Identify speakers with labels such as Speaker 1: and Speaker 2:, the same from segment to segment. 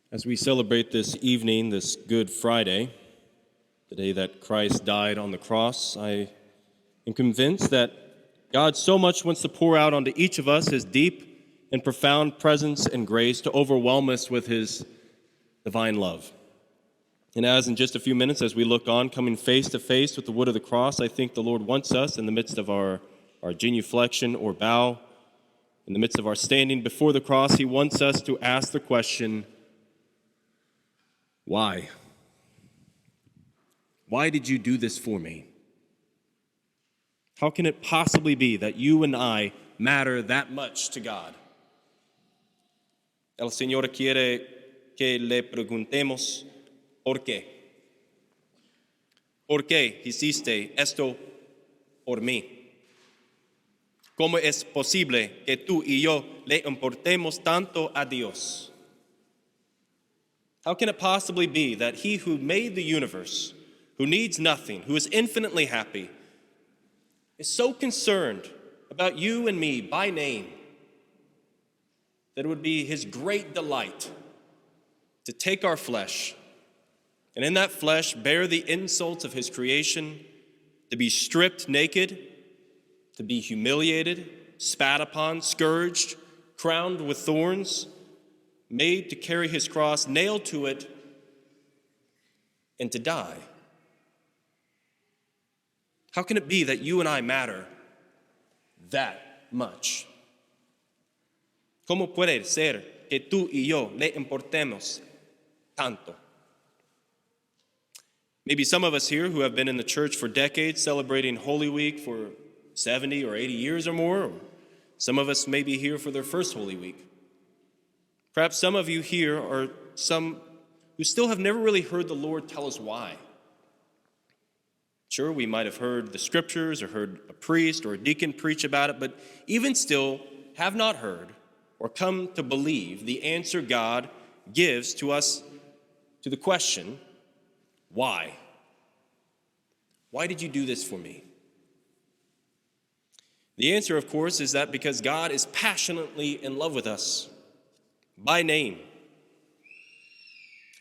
Speaker 1: As we celebrate this evening, this Good Friday, the day that Christ died on the cross, I am convinced that God so much wants to pour out onto each of us his deep and profound presence and grace to overwhelm us with his divine love. And as in just a few minutes, as we look on, coming face to face with the wood of the cross, I think the Lord wants us in the midst of our genuflection or bow, in the midst of our standing before the cross, he wants us to ask the question, why? Why did you do this for me? How can it possibly be that you and I matter that much to God? El Señor quiere que le preguntemos, ¿por qué? ¿Por qué hiciste esto por mí? ¿Cómo es posible que tú y yo le importemos tanto a Dios? How can it possibly be that he who made the universe, who needs nothing, who is infinitely happy, is so concerned about you and me by name that it would be his great delight to take our flesh and in that flesh bear the insults of his creation, to be stripped naked, to be humiliated, spat upon, scourged, crowned with thorns, made to carry his cross, nailed to it, and to die? How can it be that you and I matter that much? ¿Cómo puede ser que tú y yo le importemos tanto? Maybe some of us here who have been in the church for decades, celebrating Holy Week for 70 or 80 years or more, or some of us may be here for their first Holy Week. Perhaps some of you here are some who still have never really heard the Lord tell us why. Sure, we might have heard the scriptures or heard a priest or a deacon preach about it, but even still have not heard or come to believe the answer God gives to us to the question, why? Why did you do this for me? The answer, of course, is that because God is passionately in love with us. By name.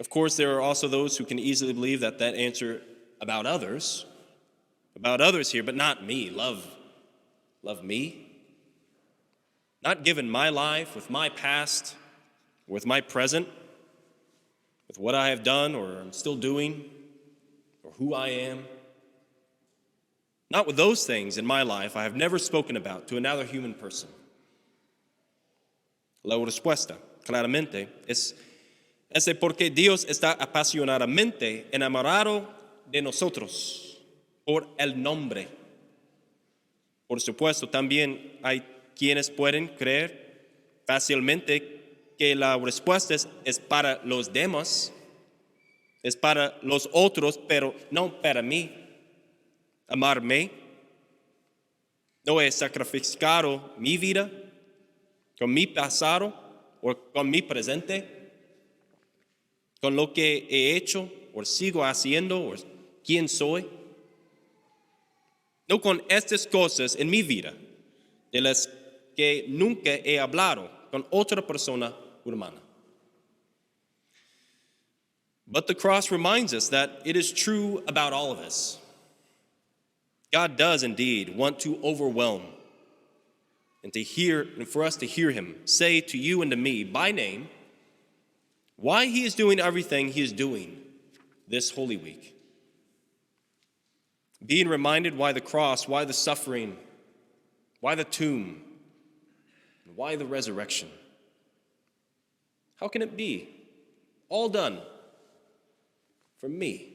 Speaker 1: Of course, there are also those who can easily believe that answer about others here, but not me. Love me. Not given my life with my past, with my present, with what I have done or am still doing, or who I am. Not with those things in my life I have never spoken about to another human person. La respuesta, claramente, es porque Dios está apasionadamente enamorado de nosotros por el nombre. Por supuesto, también hay quienes pueden creer fácilmente que la respuesta es para los demás, es para los otros, pero no para mí. Amarme. No he sacrificado mi vida con mi pasado o con mi presente, con lo que he hecho o sigo haciendo o quién soy. No con estas cosas en mi vida de las que nunca he hablado con otra persona humana. But the cross reminds us that it is true about all of us. God does indeed want to overwhelm and for us to hear him say to you and to me by name why he is doing everything he is doing this Holy Week. Being reminded why the cross, why the suffering, why the tomb, and why the resurrection. How can it be all done for me?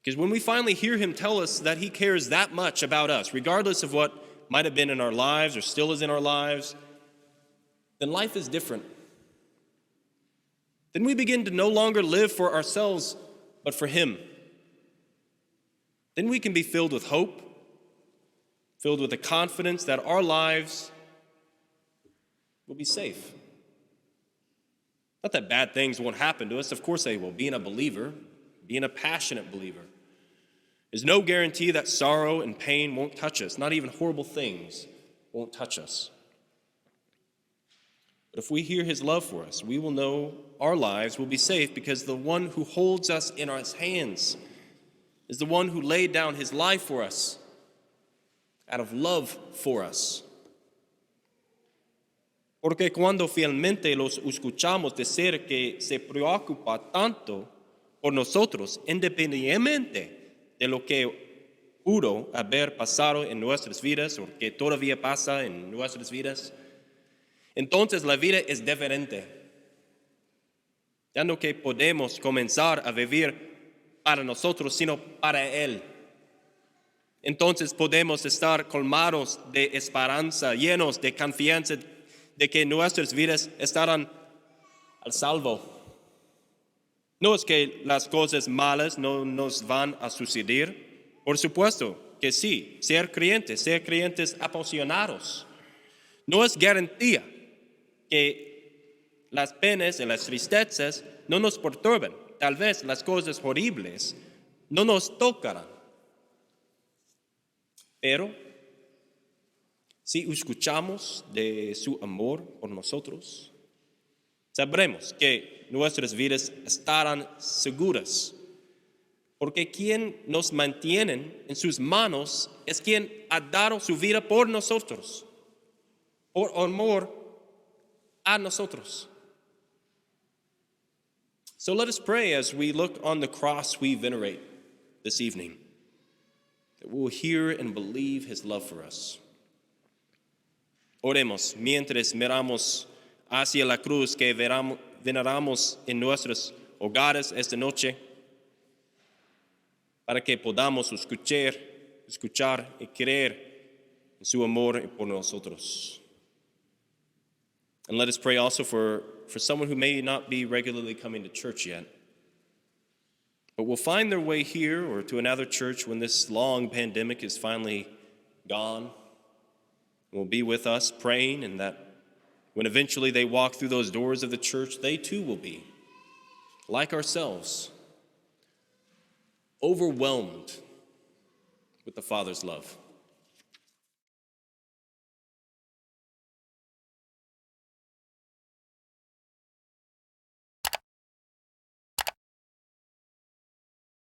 Speaker 1: Because when we finally hear him tell us that he cares that much about us, regardless of what might have been in our lives or still is in our lives, then life is different. Then we begin to no longer live for ourselves, but for him. Then we can be filled with hope, filled with the confidence that our lives will be safe. Not that bad things won't happen to us. Of course they will. Being a believer, being a passionate believer, is no guarantee that sorrow and pain won't touch us. Not even horrible things won't touch us. But if we hear his love for us, we will know our lives will be safe because the one who holds us in his hands is the one who laid down his life for us out of love for us. Porque cuando fielmente los escuchamos decir que se preocupa tanto por nosotros, independientemente de lo que pudo haber pasado en nuestras vidas o que todavía pasa en nuestras vidas, entonces la vida es diferente. Ya no que podemos comenzar a vivir para nosotros, sino para Él. Entonces podemos estar colmados de esperanza, llenos de confianza de que nuestras vidas estarán al salvo. No es que las cosas malas no nos van a suceder. Por supuesto que sí, ser creyentes apasionados. No es garantía que las penas y las tristezas no nos perturben. Tal vez las cosas horribles no nos tocarán. Pero si escuchamos de su amor por nosotros, sabremos que nuestras vidas estarán seguras. Porque quien nos mantiene en sus manos es quien ha dado su vida por nosotros, por amor a nosotros. So let us pray as we look on the cross we venerate this evening, that we will hear and believe his love for us. Oremos mientras miramos hacia la cruz que veneramos en nuestros hogares esta noche, para que podamos escuchar y creer en su amor por nosotros. And let us pray also for someone who may not be regularly coming to church yet, but will find their way here or to another church when this long pandemic is finally gone, and will be with us praying, and that when eventually they walk through those doors of the church, they too will be, like ourselves, overwhelmed with the Father's love.